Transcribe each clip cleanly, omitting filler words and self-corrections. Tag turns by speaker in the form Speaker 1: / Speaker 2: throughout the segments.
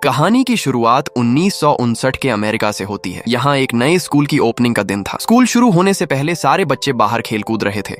Speaker 1: कहानी की शुरुआत 1959 के अमेरिका से होती है। यहाँ एक नए स्कूल की ओपनिंग का दिन था। स्कूल शुरू होने से पहले सारे बच्चे बाहर खेलकूद रहे थे,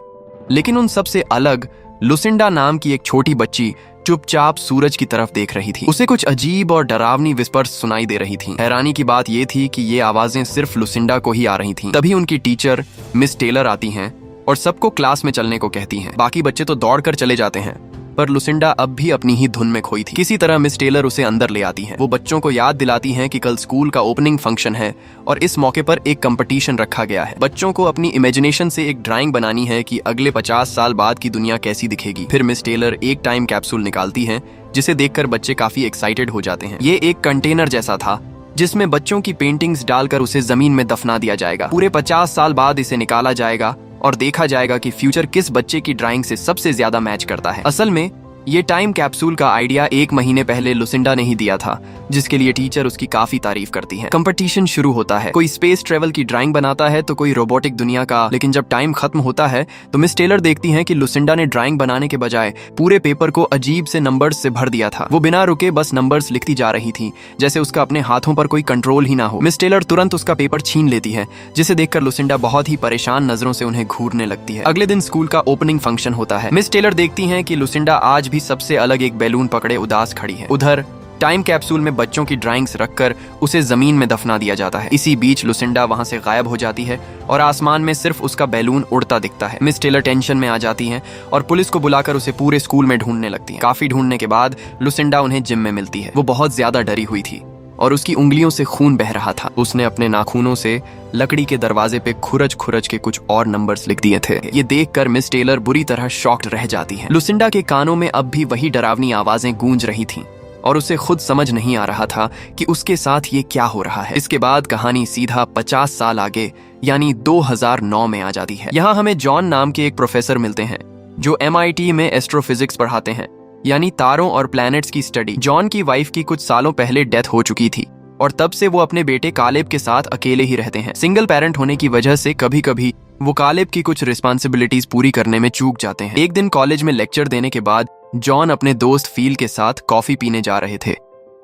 Speaker 1: लेकिन उन सबसे अलग लुसिंडा नाम की एक छोटी बच्ची चुपचाप सूरज की तरफ देख रही थी। उसे कुछ अजीब और डरावनी विस्पर्स सुनाई दे रही थीं। हैरानी की बात यह थी कि ये आवाजें सिर्फ लुसिंडा को ही आ रही थीं। तभी उनकी टीचर मिस टेलर आती हैं और सबको क्लास में चलने को कहती हैं। बाकी बच्चे तो दौड़कर चले जाते हैं, पर लुसिंडा अब भी अपनी ही धुन में खोई थी। किसी तरह मिस टेलर उसे अंदर ले आती हैं। वो बच्चों को याद दिलाती हैं कि कल स्कूल का ओपनिंग फंक्शन है और इस मौके पर एक कंपटीशन रखा गया है। बच्चों को अपनी इमेजिनेशन से एक ड्राइंग बनानी है कि अगले 50 साल बाद की दुनिया कैसी दिखेगी। फिर मिस टेलर एक टाइम कैप्सूल निकालती हैं, जिसे देखकर बच्चे काफी एक्साइटेड हो जाते हैं। ये एक कंटेनर जैसा था जिसमें बच्चों की पेंटिंग्स डालकर उसे जमीन में दफना दिया जाएगा। पूरे 50 साल बाद इसे निकाला जाएगा और देखा जाएगा कि फ्यूचर किस बच्चे की ड्राइंग से सबसे ज्यादा मैच करता है। असल में ये टाइम कैप्सूल का आइडिया 1 महीने पहले लुसिंडा ने ही दिया था, जिसके लिए टीचर उसकी काफी तारीफ करती है। कंपटीशन शुरू होता है। कोई स्पेस ट्रेवल की ड्राइंग बनाता है तो कोई रोबोटिक दुनिया का। लेकिन जब टाइम खत्म होता है तो मिस टेलर देखती हैं कि लुसिंडा ने ड्राइंग बनाने के बजाय पूरे पेपर को अजीब से नंबर्स से भर दिया था। वो बिना रुके बस नंबर्स लिखती जा रही थी, जैसे उसका अपने हाथों पर कोई कंट्रोल ही ना हो। मिस टेलर तुरंत उसका पेपर छीन लेती है, जिसे देखकर लुसिंडा बहुत ही परेशान नजरों से उन्हें घूरने लगती है। अगले दिन स्कूल का ओपनिंग फंक्शन होता है। मिस टेलर देखती हैं कि लुसिंडा आज भी सबसे अलग एक बैलून पकड़े उदास खड़ी है। उधर टाइम कैप्सूल में बच्चों की ड्राइंग्स रखकर उसे जमीन में दफना दिया जाता है। इसी बीच लुसिंडा वहां से गायब हो जाती है और आसमान में सिर्फ उसका बैलून उड़ता दिखता है। मिस टेलर टेंशन में आ जाती हैं और पुलिस को बुलाकर उसे पूरे स्कूल में ढूंढने लगती है। काफी ढूंढने के बाद लुसिंडा उन्हें जिम में मिलती है। वो बहुत ज्यादा डरी हुई थी और उसकी उंगलियों से खून बह रहा था। उसने अपने नाखूनों से लकड़ी के दरवाजे पे खुरच खुरच के कुछ और नंबर्स लिख दिए थे। ये देखकर मिस टेलर बुरी तरह शॉक्ड रह जाती है। लुसिंडा के कानों में अब भी वही डरावनी आवाजें गूंज रही थीं और उसे खुद समझ नहीं आ रहा था कि उसके साथ ये क्या हो रहा है। इसके बाद कहानी सीधा 50 साल आगे यानी 2009 में आ जाती है। यहाँ हमें जॉन नाम के एक प्रोफेसर मिलते हैं जो MIT में एस्ट्रोफिजिक्स पढ़ाते हैं, यानी तारों और प्लैनेट्स की स्टडी। जॉन की वाइफ की कुछ सालों पहले डेथ हो चुकी थी और तब से वो अपने बेटे कालेब के साथ अकेले ही रहते हैं। सिंगल पेरेंट होने की वजह से कभी कभी वो कालेब की कुछ रिस्पॉन्सिबिलिटीज पूरी करने में चूक जाते हैं। एक दिन कॉलेज में लेक्चर देने के बाद जॉन अपने दोस्त फील के साथ कॉफी पीने जा रहे थे।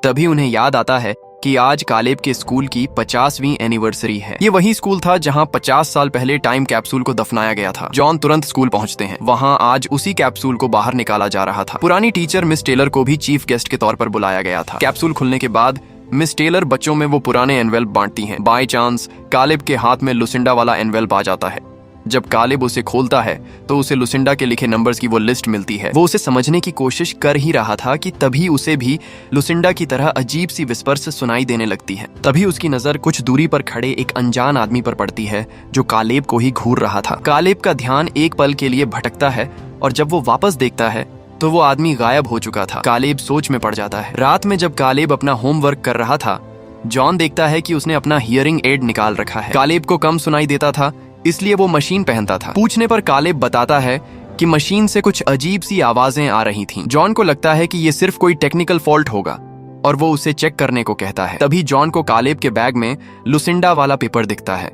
Speaker 1: तभी उन्हें याद आता है कि आज कालेब के स्कूल की 50वीं एनिवर्सरी है। ये वही स्कूल था जहां 50 साल पहले टाइम कैप्सूल को दफनाया गया था। जॉन तुरंत स्कूल पहुंचते हैं। वहां आज उसी कैप्सूल को बाहर निकाला जा रहा था। पुरानी टीचर मिस टेलर को भी चीफ गेस्ट के तौर पर बुलाया गया था। कैप्सूल खुलने के बाद मिस टेलर बच्चों में वो पुराने एनवेल्प बांटती हैं। बाय चांस कालेब के हाथ में लुसिंडा वाला एनवेल्प आ जाता है। जब कालेब उसे खोलता है तो उसे लुसिंडा के लिखे नंबर्स की वो लिस्ट मिलती है। वो उसे समझने की कोशिश कर ही रहा था कि तभी उसे भी लुसिंडा की तरह अजीब सी विस्पर्स सुनाई देने लगती है। तभी उसकी नजर कुछ दूरी पर खड़े एक अनजान आदमी पर पड़ती है जो कालेब को ही घूर रहा था। कालेब का ध्यान एक पल के लिए भटकता है और जब वो वापस देखता है तो वो आदमी गायब हो चुका था। कालेब सोच में पड़ जाता है। रात में जब कालेब अपना होमवर्क कर रहा था, जॉन देखता है कि उसने अपना हियरिंग एड निकाल रखा है। कालेब को कम सुनाई देता था, इसलिए वो मशीन पहनता था। पूछने पर कालेब बताता है कि मशीन से कुछ अजीब सी आवाजें आ रही थीं। जॉन को लगता है कि ये सिर्फ कोई टेक्निकल फॉल्ट होगा और वो उसे चेक करने को कहता है। तभी जॉन को कालेब के बैग में लुसिंडा वाला पेपर दिखता है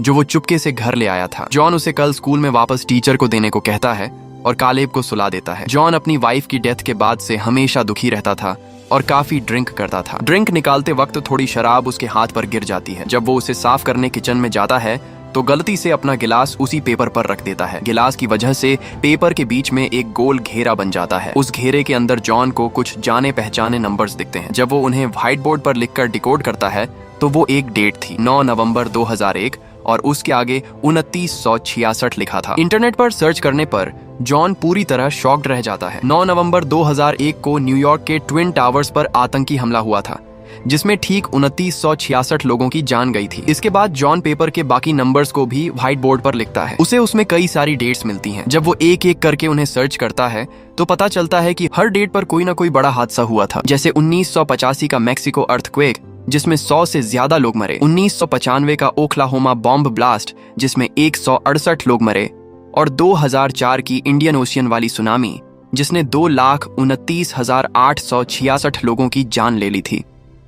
Speaker 1: जो वो चुपके से घर ले आया था। जॉन उसे कल स्कूल में वापस टीचर को देने को कहता है और कालेब को सुला देता है। जॉन अपनी वाइफ की डेथ के बाद से हमेशा दुखी रहता था और काफी ड्रिंक करता था। ड्रिंक निकालते वक्त थोड़ी शराब उसके हाथ पर गिर जाती है। जब वो उसे साफ करने किचन में जाता है तो गलती से अपना गिलास उसी पेपर पर रख देता है। गिलास की वजह से पेपर के बीच में एक गोल घेरा बन जाता है। उस घेरे के अंदर जॉन को कुछ जाने पहचाने नंबर्स दिखते हैं। जब वो उन्हें व्हाइट बोर्ड पर लिखकर डिकोड करता है तो वो एक डेट थी, 9 नवंबर 2001, और उसके आगे 2966 लिखा था। इंटरनेट पर सर्च करने पर जॉन पूरी तरह शॉक्ड रह जाता है। 9 नवंबर 2001 को न्यूयॉर्क के ट्विन टावर्स पर आतंकी हमला हुआ था, जिसमें ठीक 2966 लोगों की जान गई थी। इसके बाद जॉन पेपर के बाकी नंबर्स को भी व्हाइट बोर्ड पर लिखता है। उसे उसमें कई सारी डेट्स मिलती हैं। जब वो एक एक करके उन्हें सर्च करता है तो पता चलता है कि हर डेट पर कोई ना कोई बड़ा हादसा हुआ था, जैसे 1985 का मैक्सिको अर्थक्वेक जिसमें 100 से ज्यादा लोग मरे, 1995 का ओक्लाहोमा बॉम्ब ब्लास्ट जिसमें 168 लोग मरे, और 2004 की इंडियन ओशियन वाली सुनामी जिसने 2,29,866 लोगों की जान ले ली थी।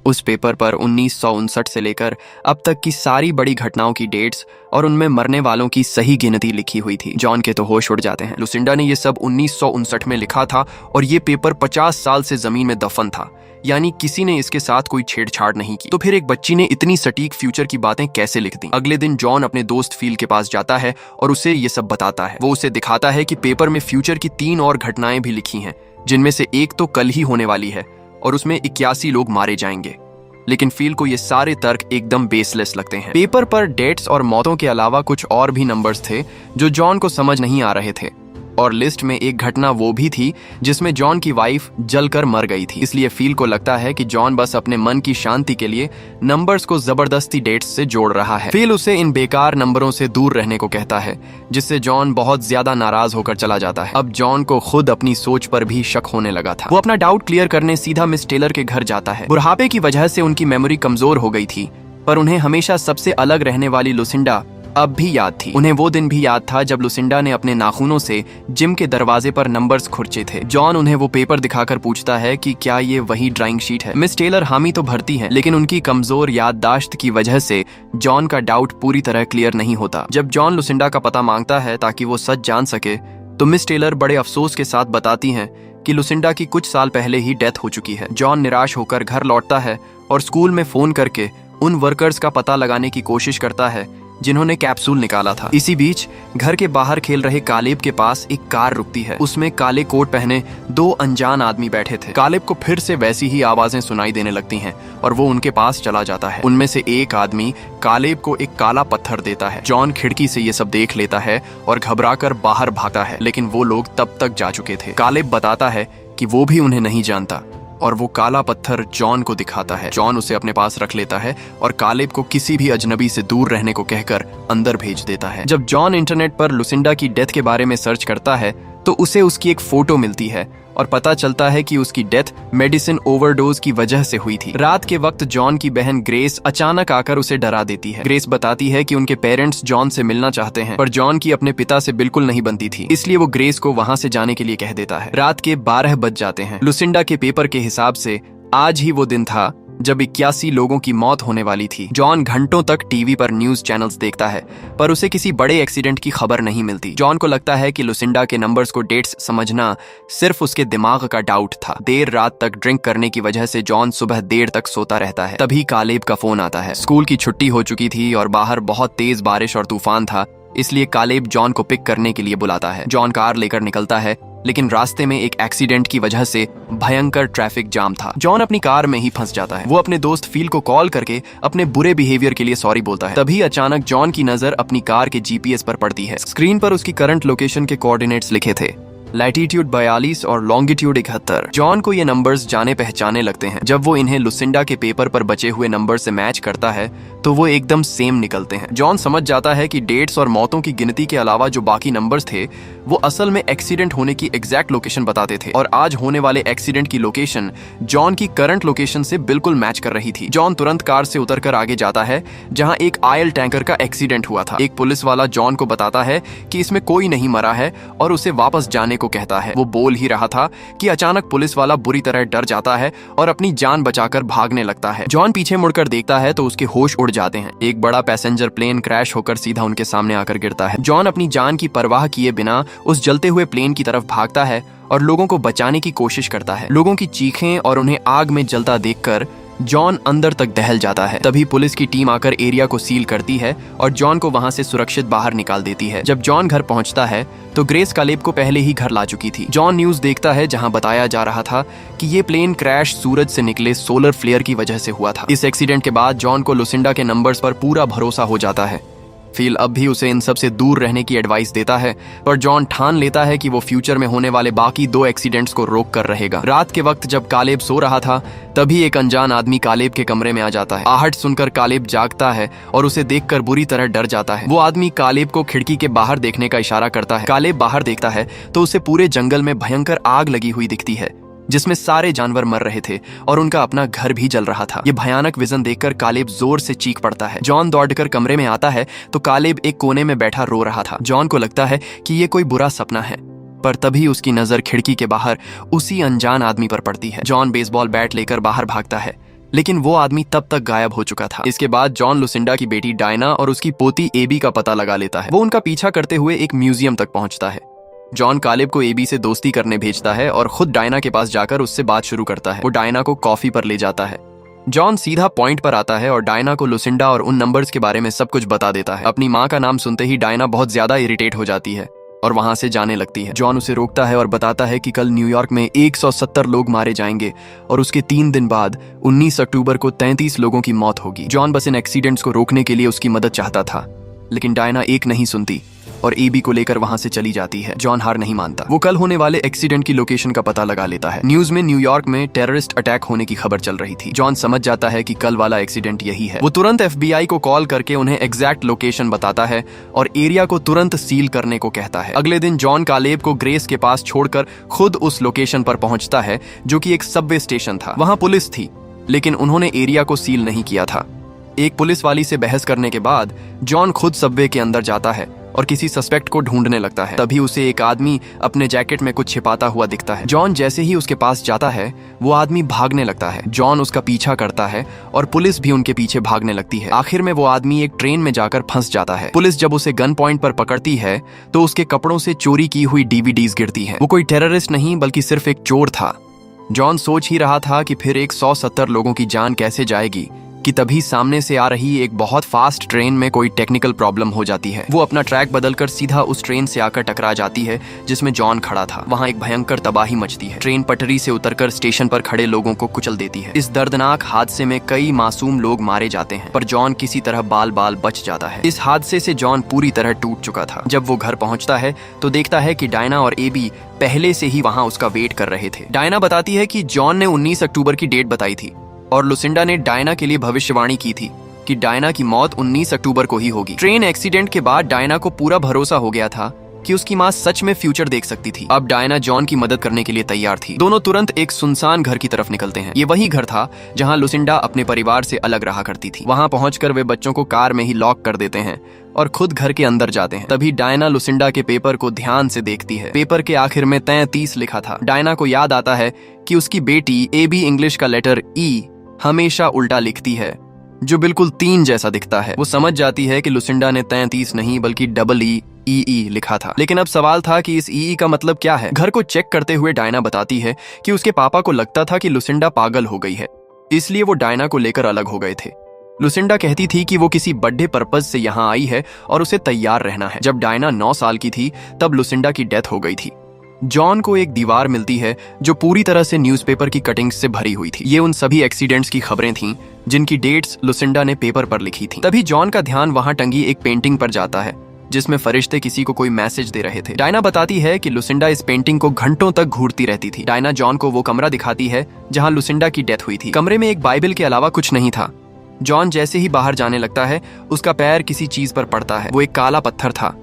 Speaker 1: उस पेपर पर 1959 से लेकर अब तक की सारी बड़ी घटनाओं की डेट्स और उनमें मरने वालों की सही गिनती लिखी हुई थी। जॉन के तो होश उड़ जाते हैं। लुसिंडा ने ये सब 1959 में लिखा था और ये पेपर 50 साल से जमीन में दफन था। यानी किसी ने इसके साथ कोई छेड़छाड़ नहीं की। तो फिर एक बच्ची ने इतनी सटीक फ्यूचर की बातें कैसे लिख दी? अगले दिन जॉन अपने दोस्त फील के पास जाता है और उसे ये सब बताता है। वो उसे दिखाता है कि पेपर में फ्यूचर की 3 और घटनाएं भी लिखी हैं, जिनमें से एक तो कल ही होने वाली है और उसमें 81 लोग मारे जाएंगे। लेकिन फील को ये सारे तर्क एकदम बेसलेस लगते हैं। पेपर पर डेट्स और मौतों के अलावा कुछ और भी नंबर्स थे जो जॉन को समझ नहीं आ रहे थे, और लिस्ट में एक घटना वो भी थी जिसमें जॉन की वाइफ जलकर मर गई थी। इसलिए फील को लगता है कि जॉन बस अपने मन की शांति के लिए नंबर्स को जबरदस्ती डेट्स से जोड़ रहा है। फील उसे इन बेकार नंबरों से दूर रहने को कहता है, जिससे जॉन बहुत ज्यादा नाराज होकर चला जाता है। अब जॉन को खुद अपनी सोच पर भी शक होने लगा था। वो अपना डाउट क्लियर करने सीधा मिस टेलर के घर जाता है। बुढ़ापे की वजह से उनकी मेमोरी कमजोर हो गई थी, पर उन्हें हमेशा सबसे अलग रहने वाली लुसिंडा अब भी याद थी। उन्हें वो दिन भी याद था जब लुसिंडा ने अपने नाखूनों से जिम के दरवाजे पर नंबर्स खुरचे थे। जॉन उन्हें वो पेपर दिखाकर पूछता है कि क्या ये वही ड्राइंग शीट है। मिस टेलर हामी तो भरती है, लेकिन उनकी कमजोर याददाश्त की वजह से जॉन का डाउट पूरी तरह क्लियर नहीं होता। जब जॉन लुसिंडा का पता मांगता है ताकि वो सच जान सके, तो मिस टेलर बड़े अफसोस के साथ बताती हैं कि लुसिंडा की कुछ साल पहले ही डेथ हो चुकी है। जॉन निराश होकर घर लौटता है और स्कूल में फोन करके उन वर्कर्स का पता लगाने की कोशिश करता है जिन्होंने कैप्सूल निकाला था। इसी बीच घर के बाहर खेल रहे कालेब के पास एक कार रुकती है। उसमें काले कोट पहने 2 अनजान आदमी बैठे थे। कालेब को फिर से वैसी ही आवाजें सुनाई देने लगती हैं और वो उनके पास चला जाता है। उनमें से एक आदमी कालेब को एक काला पत्थर देता है। जॉन खिड़की से ये सब देख लेता है और घबराकर बाहर भागता है, लेकिन वो लोग तब तक जा चुके थे। कालेब बताता है कि वो भी उन्हें नहीं जानता और वो काला पत्थर जॉन को दिखाता है। जॉन उसे अपने पास रख लेता है और कालेब को किसी भी अजनबी से दूर रहने को कहकर अंदर भेज देता है। जब जॉन इंटरनेट पर लुसिंडा की डेथ के बारे में सर्च करता है तो उसे उसकी एक फोटो मिलती है और पता चलता है कि उसकी डेथ मेडिसिन ओवरडोज की वजह से हुई थी। रात के वक्त जॉन की बहन ग्रेस अचानक आकर उसे डरा देती है। ग्रेस बताती है कि उनके पेरेंट्स जॉन से मिलना चाहते हैं, पर जॉन की अपने पिता से बिल्कुल नहीं बनती थी, इसलिए वो ग्रेस को वहां से जाने के लिए कह देता है। रात के 12 बज जाते हैं। लुसिंडा के पेपर के हिसाब से आज ही वो दिन था जब 81 लोगों की मौत होने वाली थी। जॉन घंटों तक टीवी पर न्यूज चैनल्स देखता है, पर उसे किसी बड़े एक्सीडेंट की खबर नहीं मिलती। जॉन को लगता है कि लुसिंडा के नंबर्स को डेट्स समझना सिर्फ उसके दिमाग का डाउट था। देर रात तक ड्रिंक करने की वजह से जॉन सुबह देर तक सोता रहता है। तभी कालेब का फोन आता है। स्कूल की छुट्टी हो चुकी थी और बाहर बहुत तेज बारिश और तूफान था, इसलिए कालेब जॉन को पिक करने के लिए बुलाता है। जॉन कार लेकर निकलता है, लेकिन रास्ते में एक एक्सीडेंट की वजह से भयंकर ट्रैफिक जाम था। जॉन अपनी कार में ही फंस जाता है। वो अपने दोस्त फील को कॉल करके अपने बुरे बिहेवियर के लिए सॉरी बोलता है। तभी अचानक जॉन की नजर अपनी कार के जीपीएस पर पड़ती है। स्क्रीन पर उसकी करंट लोकेशन के कोऑर्डिनेट्स लिखे थे, लैटिट्यूड 42 और लॉन्गिट्यूड 71। जॉन को ये नंबर्स जाने पहचाने लगते हैं। जब वो इन्हें लुसिंडा के पेपर पर बचे हुए नंबर से मैच करता है तो वो एकदम सेम निकलते हैं। जॉन समझ जाता है कि डेट्स और मौतों की गिनती के अलावा जो बाकी नंबर्स थे वो असल में एक्सीडेंट होने की एग्जैक्ट लोकेशन बताते थे, और आज होने वाले एक्सीडेंट की लोकेशन जॉन की करंट लोकेशन से बिल्कुल मैच कर रही थी। जॉन तुरंत कार से उतरकर आगे जाता है जहां एक ऑयल टैंकर का एक्सीडेंट हुआ था। एक पुलिस वाला जॉन को बताता है कि इसमें कोई नहीं मरा है और उसे वापस जाने को कहता है। वो बोल ही रहा था कि अचानक पुलिस वाला बुरी तरह डर जाता है और अपनी जान बचाकर भागने लगता है। जॉन पीछे मुड़कर देखता है तो उसके होश उड़ जाते हैं। एक बड़ा पैसेंजर प्लेन क्रैश होकर सीधा उनके सामने आकर गिरता है। जॉन अपनी जान की परवाह किए बिना उस जलते हुए प्लेन की तरफ भागता है और लोगों को बचाने की कोशिश करता है। लोगों की चीखें और उन्हें आग में जलता देखकर जॉन अंदर तक दहल जाता है। तभी पुलिस की टीम आकर एरिया को सील करती है और जॉन को वहां से सुरक्षित बाहर निकाल देती है। जब जॉन घर पहुंचता है तो ग्रेस कालेब को पहले ही घर ला चुकी थी। जॉन न्यूज देखता है जहां बताया जा रहा था कि ये प्लेन क्रैश सूरज से निकले सोलर फ्लेयर की वजह से हुआ था। इस एक्सीडेंट के बाद जॉन को लुसिंडा के नंबर्स पर पूरा भरोसा हो जाता है। फील अब भी उसे इन सब से दूर रहने की एडवाइस देता है, पर जॉन ठान लेता है कि वो फ्यूचर में होने वाले बाकी 2 एक्सीडेंट्स को रोक कर रहेगा। रात के वक्त जब कालेब सो रहा था तभी एक अनजान आदमी कालेब के कमरे में आ जाता है। आहट सुनकर कालेब जागता है और उसे देखकर बुरी तरह डर जाता है। वो आदमी कालेब को खिड़की के बाहर देखने का इशारा करता है। कालेब बाहर देखता है तो उसे पूरे जंगल में भयंकर आग लगी हुई दिखती है, जिसमें सारे जानवर मर रहे थे और उनका अपना घर भी जल रहा था। ये भयानक विजन देखकर कालेब जोर से चीख पड़ता है। जॉन दौड़कर कमरे में आता है तो कालेब एक कोने में बैठा रो रहा था। जॉन को लगता है कि ये कोई बुरा सपना है, पर तभी उसकी नजर खिड़की के बाहर उसी अनजान आदमी पर पड़ती है। जॉन बेसबॉल बैट लेकर बाहर भागता है, लेकिन वो आदमी तब तक गायब हो चुका था। इसके बाद जॉन लुसिंडा की बेटी डायना और उसकी पोती एबी का पता लगा लेता है। वो उनका पीछा करते हुए एक म्यूजियम तक पहुंचता है। जॉन कालेब को एबी से दोस्ती करने भेजता है और खुद डायना के पास जाकर उससे बात शुरू करता है। वो डायना को कॉफी पर ले जाता है। जॉन सीधा पॉइंट पर आता है और डायना को लुसिंडा और उन नंबर्स के बारे में सब कुछ बता देता है। अपनी माँ का नाम सुनते ही डायना बहुत ज्यादा इरिटेट हो जाती है और वहां से जाने लगती है। जॉन उसे रोकता है और बताता है कि कल न्यूयॉर्क में 170 लोग मारे जाएंगे और उसके 3 दिन बाद 19 अक्टूबर को 33 लोगों की मौत होगी। जॉन बस इन एक्सीडेंट्स को रोकने के लिए उसकी मदद चाहता था, लेकिन डायना एक नहीं सुनती और एबी को लेकर वहां से चली जाती है। जॉन हार नहीं मानता। वो कल होने वाले एक्सीडेंट की लोकेशन का पता लगा लेता है। न्यूज में न्यूयॉर्क में टेररिस्ट अटैक होने की खबर चल रही थी। जॉन समझ जाता है कि कल वाला एक्सीडेंट यही है। वो तुरंत FBI को कॉल करके उन्हें एग्जैक्ट लोकेशन बताता है और एरिया को तुरंत सील करने को कहता है। अगले दिन जॉन कालेब को ग्रेस के पास छोड़कर खुद उस लोकेशन पर पहुंचता है, जो कि एक सबवे स्टेशन था। वहां पुलिस थी, लेकिन उन्होंने एरिया को सील नहीं किया था। एक पुलिस वाली से बहस करने के बाद जॉन खुद सबवे के अंदर जाता है और किसी सस्पेक्ट को ढूंढने लगता है। तभी उसे एक आदमी अपने जैकेट में कुछ छिपाता हुआ दिखता है। जॉन जैसे ही उसके पास जाता है, वो आदमी भागने लगता है। जॉन उसका पीछा करता है और पुलिस भी उनके पीछे भागने लगती है। आखिर में वो आदमी एक ट्रेन में जाकर फंस जाता है। पुलिस जब उसे गन पॉइंट पर पकड़ती है तो उसके कपड़ों से चोरी की हुई DVDs गिरती है। वो कोई टेररिस्ट नहीं बल्कि सिर्फ एक चोर था। जॉन सोच ही रहा था कि फिर 170 लोगों की जान कैसे जाएगी कि तभी सामने से आ रही एक बहुत फास्ट ट्रेन में कोई टेक्निकल प्रॉब्लम हो जाती है। वो अपना ट्रैक बदलकर सीधा उस ट्रेन से आकर टकरा जाती है जिसमें जॉन खड़ा था। वहां एक भयंकर तबाही मचती है। ट्रेन पटरी से उतरकर स्टेशन पर खड़े लोगों को कुचल देती है। इस दर्दनाक हादसे में कई मासूम लोग मारे जाते हैं, पर जॉन किसी तरह बाल बाल बच जाता है। इस हादसे से जॉन पूरी तरह टूट चुका था। जब वो घर पहुंचता है तो देखता है कि डायना और एबी पहले से ही वहां उसका वेट कर रहे थे। डायना बताती है कि जॉन ने 19 अक्टूबर की डेट बताई थी और लुसिंडा ने डायना के लिए भविष्यवाणी की थी कि डायना की मौत 19 अक्टूबर को ही होगी। ट्रेन एक्सीडेंट के बाद डायना को पूरा भरोसा हो गया था कि उसकी माँ सच में फ्यूचर देख सकती थी। अब डायना जॉन की मदद करने के लिए तैयार थी। दोनों तुरंत एक सुनसान घर की तरफ निकलते हैं। ये वही घर था जहाँ लुसिंडा अपने परिवार से अलग रहा करती थी। वहां पहुंचकर वे बच्चों को कार में ही लॉक कर देते हैं और खुद घर के अंदर जाते हैं। तभी डायना लुसिंडा के पेपर को ध्यान से देखती है। पेपर के आखिर में 33 लिखा था। डायना को याद आता है कि उसकी बेटी एबी इंग्लिश का लेटर E हमेशा उल्टा लिखती है, जो बिल्कुल 3 जैसा दिखता है। वो समझ जाती है कि लुसिंडा ने 33 नहीं बल्कि EE लिखा था। लेकिन अब सवाल था कि इस EE का मतलब क्या है। घर को चेक करते हुए डायना बताती है कि उसके पापा को लगता था कि लुसिंडा पागल हो गई है, इसलिए वो डायना को लेकर अलग हो गए थे। लुसिंडा कहती थी कि वो किसी बर्थडे पर्पज से यहाँ आई है और उसे तैयार रहना है। जब डायना 9 साल की थी तब लुसिंडा की डेथ हो गई थी। जॉन को एक दीवार मिलती है जो पूरी तरह से न्यूज़पेपर की कटिंग्स से भरी हुई थी। ये उन सभी एक्सीडेंट्स की खबरें थीं जिनकी डेट्स लुसिंडा ने पेपर पर लिखी थी। तभी जॉन का ध्यान वहां टंगी एक पेंटिंग पर जाता है जिसमें फरिश्ते किसी को कोई मैसेज दे रहे थे। डायना बताती है कि लुसिंडा इस पेंटिंग को घंटों तक घूरती रहती थी। डायना जॉन को वो कमरा दिखाती है जहां लुसिंडा की डेथ हुई थी। कमरे में एक बाइबल के अलावा कुछ नहीं था। जॉन जैसे ही बाहर जाने लगता है, उसका पैर किसी चीज पर पड़ता है। वो एक काला पत्थर था,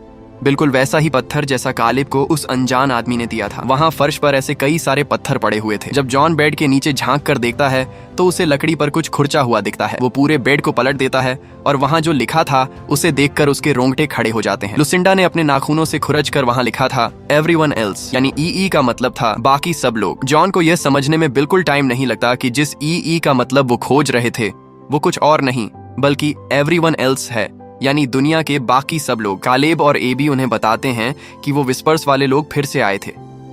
Speaker 1: बिल्कुल वैसा ही पत्थर जैसा कालिब को उस अनजान आदमी ने दिया था। वहां फर्श पर ऐसे कई सारे पत्थर पड़े हुए थे। जब जॉन बेड के नीचे झांक कर देखता है तो उसे लकड़ी पर कुछ खुरचा हुआ दिखता है। वो पूरे बेड को पलट देता है और वहां जो लिखा था उसे देखकर उसके रोंगटे खड़े हो जाते हैं। लुसिंडा ने अपने नाखूनों से खुरच कर वहां लिखा था एवरीवन एल्स, यानी EE का मतलब था बाकी सब लोग। जॉन को यह समझने में बिल्कुल टाइम नहीं लगता कि जिस EE का मतलब वो खोज रहे थे वो कुछ और नहीं बल्कि एवरीवन एल्स है, यानी दुनिया के बाकी सब लोग। कालेब और एबी उन्हें बताते हैं कि वो विस्पर्स वाले लोग फिर से आए थे।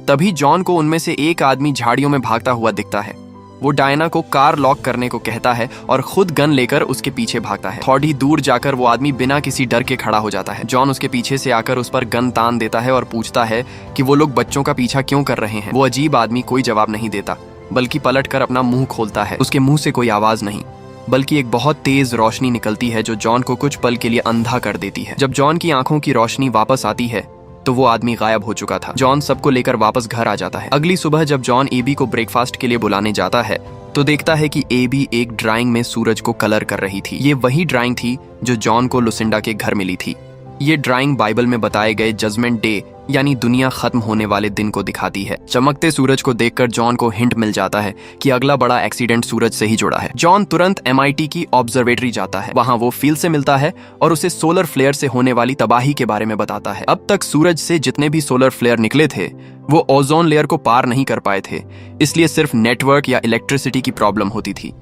Speaker 1: तभी जॉन को उनमें से एक आदमी झाड़ियों में भागता हुआ दिखता है। वो डायना को कार लॉक करने को कहता है और खुद गन लेकर उसके पीछे भागता है। थोड़ी दूर जाकर वो आदमी बिना किसी डर के खड़ा हो जाता है। जॉन उसके पीछे से आकर उस पर गन तान देता है और पूछता है कि वो लोग बच्चों का पीछा क्यों कर रहे हैं। वो अजीब आदमी कोई जवाब नहीं देता, बल्कि पलट कर अपना मुंह खोलता है। उसके मुंह से कोई आवाज नहीं, बल्कि एक बहुत तेज रोशनी निकलती है जो जॉन को कुछ पल के लिए अंधा कर देती है। जब जॉन की आंखों की रोशनी वापस आती है तो वो आदमी गायब हो चुका था। जॉन सबको लेकर वापस घर आ जाता है। अगली सुबह जब जॉन एबी को ब्रेकफास्ट के लिए बुलाने जाता है तो देखता है कि एबी एक ड्राइंग में सूरज को कलर कर रही थी। ये वही ड्राइंग थी जो जॉन को लुसिंडा के घर मिली थी। ये ड्राइंग बाइबल में बताए गए जजमेंट डे यानी दुनिया खत्म होने वाले दिन को दिखाती है। चमकते सूरज को देखकर जॉन को हिंट मिल जाता है कि अगला बड़ा एक्सीडेंट सूरज से ही जुड़ा है। जॉन तुरंत MIT की ऑब्जर्वेटरी जाता है। वहां वो फील से मिलता है और उसे सोलर फ्लेयर से होने वाली तबाही के बारे में बताता है। अब तक सूरज से जितने भी सोलर फ्लेयर निकले थे वो ओजोन लेयर को पार नहीं कर पाए थे, इसलिए सिर्फ नेटवर्क या इलेक्ट्रिसिटी की प्रॉब्लम होती थी।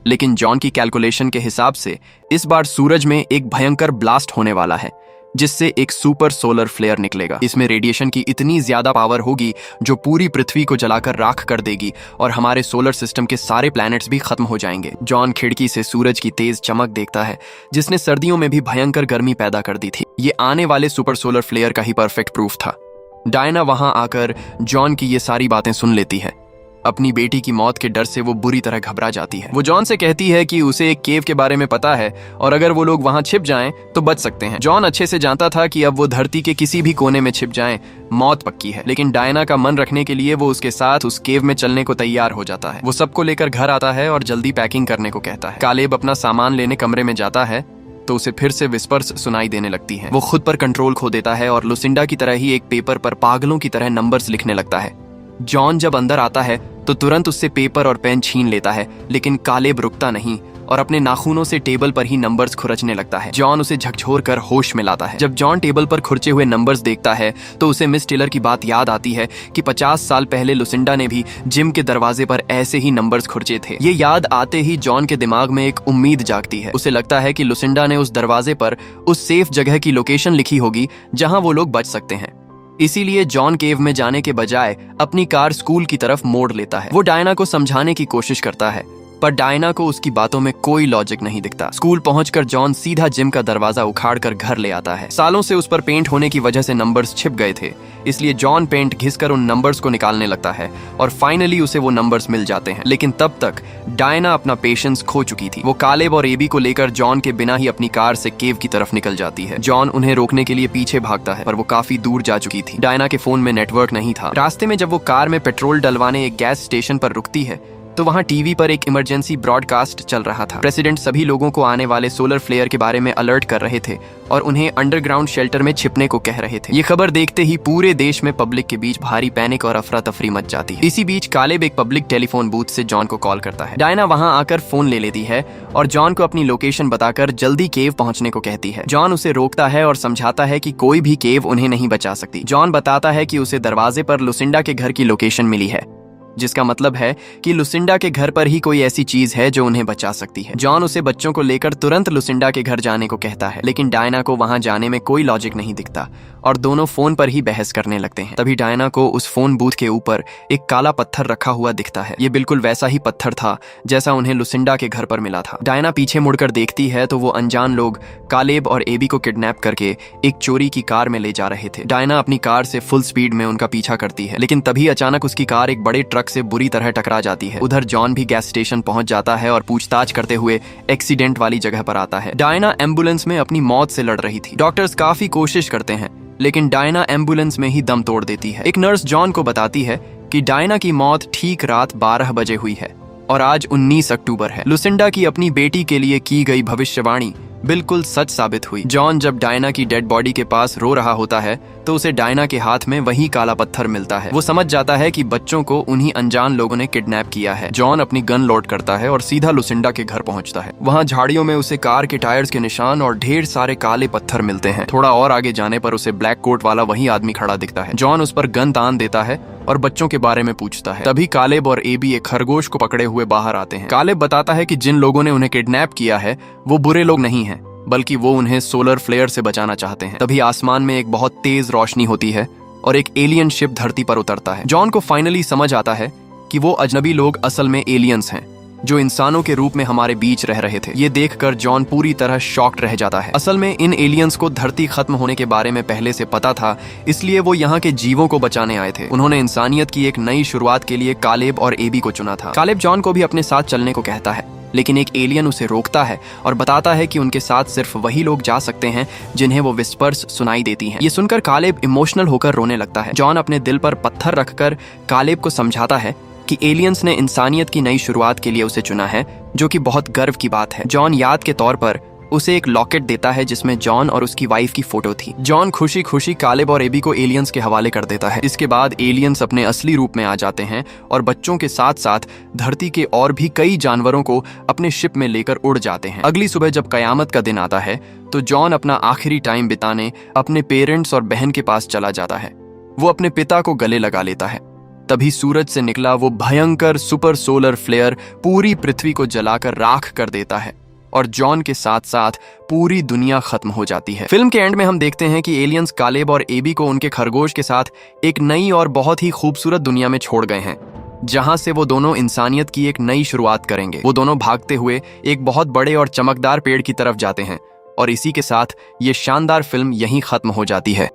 Speaker 1: लेकिन जॉन की कैलकुलेशन के हिसाब से इस बार सूरज में एक भयंकर ब्लास्ट होने वाला है जिससे एक सुपर सोलर फ्लेयर निकलेगा। इसमें रेडिएशन की इतनी ज्यादा पावर होगी जो पूरी पृथ्वी को जलाकर राख कर देगी और हमारे सोलर सिस्टम के सारे प्लैनेट्स भी खत्म हो जाएंगे। जॉन खिड़की से सूरज की तेज चमक देखता है जिसने सर्दियों में भी भयंकर गर्मी पैदा कर दी थी। ये आने वाले सुपर सोलर फ्लेयर का ही परफेक्ट प्रूफ था। डायना वहां आकर जॉन की ये सारी बातें सुन लेती है। अपनी बेटी की मौत के डर से वो बुरी तरह घबरा जाती है। वो जॉन से कहती है कि उसे एक केव के बारे में पता है और अगर वो लोग वहां छिप जाएं तो बच सकते हैं। जॉन अच्छे से जानता था कि अब वो धरती के किसी भी कोने में छिप जाएं मौत पक्की है, लेकिन डायना का मन रखने के लिए वो उसके साथ उस केव में चलने को तैयार हो जाता है। वो सबको लेकर घर आता है और जल्दी पैकिंग करने को कहता है। कालेब अपना सामान लेने कमरे में जाता है तो उसे फिर से विस्पर्स सुनाई देने लगती है। वो खुद पर कंट्रोल खो देता है और लुसिंडा की तरह ही एक पेपर पर पागलों की तरह नंबर्स लिखने लगता है। जॉन जब अंदर आता है तो तुरंत उससे पेपर और पेन छीन लेता है, लेकिन कालेब रुकता नहीं और अपने नाखूनों से टेबल पर ही नंबर्स खुरचने लगता है। जॉन उसे झकझोर कर होश में लाता है। जब जॉन टेबल पर खुरचे हुए नंबर्स देखता है तो उसे मिस टेलर की बात याद आती है कि 50 साल पहले लुसिंडा ने भी जिम के दरवाजे पर ऐसे ही नंबर्स खुरचे थे। ये याद आते ही जॉन के दिमाग में एक उम्मीद जागती है। उसे लगता है कि लुसिंडा ने उस दरवाजे पर उस सेफ जगह की लोकेशन लिखी होगी जहां वो लोग बच सकते हैं। इसीलिए जॉन केव में जाने के बजाय अपनी कार स्कूल की तरफ मोड़ लेता है। वो डायना को समझाने की कोशिश करता है पर डायना को उसकी बातों में कोई लॉजिक नहीं दिखता। स्कूल पहुंचकर जॉन सीधा जिम का दरवाजा उखाड़कर घर ले आता है। सालों से उस पर पेंट होने की वजह से नंबर्स छिप गए थे, इसलिए जॉन पेंट घिसकर उन नंबर्स को निकालने लगता है और फाइनली उसे वो नंबर्स मिल जाते हैं। लेकिन तब तक डायना अपना पेशेंस खो चुकी थी। वो कालेब और एबी को लेकर जॉन के बिना ही अपनी कार से केव की तरफ निकल जाती है। जॉन उन्हें रोकने के लिए पीछे भागता है पर वो काफी दूर जा चुकी थी। डायना के फोन में नेटवर्क नहीं था। रास्ते में जब वो कार में पेट्रोल डलवाने एक गैस स्टेशन पर रुकती है तो वहां टीवी पर एक इमरजेंसी ब्रॉडकास्ट चल रहा था। प्रेसिडेंट सभी लोगों को आने वाले सोलर फ्लेयर के बारे में अलर्ट कर रहे थे और उन्हें अंडरग्राउंड शेल्टर में छिपने को कह रहे थे। ये खबर देखते ही पूरे देश में पब्लिक के बीच भारी पैनिक और अफरा तफरी मच जाती है। इसी बीच कालेब एक पब्लिक टेलीफोन बूथ से जॉन को कॉल करता है। डायना वहां आकर फोन ले लेती है और जॉन को अपनी लोकेशन बताकर जल्दी केव पहुंचने को कहती है। जॉन उसे रोकता है और समझाता है कि कोई भी केव उन्हें नहीं बचा सकती। जॉन बताता है कि उसे दरवाजे पर लुसिंडा के घर की लोकेशन मिली है, जिसका मतलब है कि लुसिंडा के घर पर ही कोई ऐसी चीज है जो उन्हें बचा सकती है। जॉन उसे बच्चों को लेकर तुरंत लुसिंडा के घर जाने को कहता है, लेकिन डायना को वहां जाने में कोई लॉजिक नहीं दिखता और दोनों फोन पर ही बहस करने लगते हैं। तभी डायना को उस फोन बूथ के ऊपर एक काला पत्थर रखा हुआ दिखता है। ये बिल्कुल वैसा ही पत्थर था जैसा उन्हें लुसिंडा के घर पर मिला था। डायना पीछे मुड़कर देखती है तो वो अनजान लोग कालेब और एबी को किडनैप करके एक चोरी की कार में ले जा रहे थे। डायना अपनी कार से फुल स्पीड में उनका पीछा करती है, लेकिन तभी अचानक उसकी कार एक बड़े ट्रक से बुरी तरह टकरा जाती है। उधर जॉन भी गैस स्टेशन पहुंच जाता है और पूछताछ करते हुए एक्सीडेंट वाली जगह पर आता है। डायना एम्बुलेंस में अपनी मौत से लड़ रही थी। डॉक्टर्स काफी कोशिश करते हैं लेकिन डायना एम्बुलेंस में ही दम तोड़ देती है। एक नर्स जॉन को बताती है कि डायना की मौत ठीक रात 12 बजे हुई है और आज 19 अक्टूबर है। लुसिंडा की अपनी बेटी के लिए की गई भविष्यवाणी बिल्कुल सच साबित हुई। जॉन जब डायना की डेड बॉडी के पास रो रहा होता है तो उसे डायना के हाथ में वही काला पत्थर मिलता है। वो समझ जाता है कि बच्चों को उन्हीं अनजान लोगों ने किडनैप किया है। जॉन अपनी गन लोड करता है और सीधा लुसिंडा के घर पहुंचता है। वहां झाड़ियों में उसे कार के टायर्स के निशान और ढेर सारे काले पत्थर मिलते हैं। थोड़ा और आगे जाने पर उसे ब्लैक कोट वाला वही आदमी खड़ा दिखता है। जॉन उस पर गन तान देता है और बच्चों के बारे में पूछता है। तभी कालेब और एबी एक खरगोश को पकड़े हुए बाहर आते हैं। कालेब बताता है कि जिन लोगों ने उन्हें किडनैप किया है वो बुरे लोग नहीं हैं, बल्कि वो उन्हें सोलर फ्लेयर से बचाना चाहते हैं। तभी आसमान में एक बहुत तेज रोशनी होती है और एक एलियन शिप धरती पर उतरता है। जॉन को फाइनली समझ आता है कि वो अजनबी लोग असल में एलियंस हैं जो इंसानों के रूप में हमारे बीच रह रहे थे। ये देखकर जॉन पूरी तरह शॉक्ड रह जाता है। असल में इन एलियंस को धरती खत्म होने के बारे में पहले से पता था, इसलिए वो यहाँ के जीवों को बचाने आए थे। उन्होंने इंसानियत की एक नई शुरुआत के लिए कालेब और एबी को चुना था। कालेब जॉन को भी अपने साथ चलने को कहता है, लेकिन एक एलियन उसे रोकता है और बताता है कि उनके साथ सिर्फ वही लोग जा सकते हैं जिन्हें वो विस्पर्स सुनाई देती हैं। ये सुनकर कालेब इमोशनल होकर रोने लगता है। जॉन अपने दिल पर पत्थर रखकर कालेब को समझाता है कि एलियंस ने इंसानियत की नई शुरुआत के लिए उसे चुना है, जो कि बहुत गर्व की बात है। जॉन याद के तौर पर उसे एक लॉकेट देता है जिसमें जॉन और उसकी वाइफ की फोटो थी। जॉन खुशी खुशी कालेब और एबी को एलियंस के हवाले कर देता है। इसके बाद एलियंस अपने असली रूप में आ जाते हैं और बच्चों के साथ साथ धरती के और भी कई जानवरों को अपने शिप में लेकर उड़ जाते हैं। अगली सुबह जब कयामत का दिन आता है तो जॉन अपना आखिरी टाइम बिताने अपने पेरेंट्स और बहन के पास चला जाता है। वो अपने पिता को गले लगा लेता है। तभी सूरज से निकला वो भयंकर सुपर सोलर फ्लेयर पूरी पृथ्वी को जलाकर राख कर देता है और जॉन के साथ साथ पूरी दुनिया खत्म हो जाती है। फिल्म के एंड में हम देखते हैं कि एलियंस कालेब और एबी को उनके खरगोश के साथ एक नई और बहुत ही खूबसूरत दुनिया में छोड़ गए हैं, जहां से वो दोनों इंसानियत की एक नई शुरुआत करेंगे। वो दोनों भागते हुए एक बहुत बड़े और चमकदार पेड़ की तरफ जाते हैं और इसी के साथ ये शानदार फिल्म यहीं खत्म हो जाती है।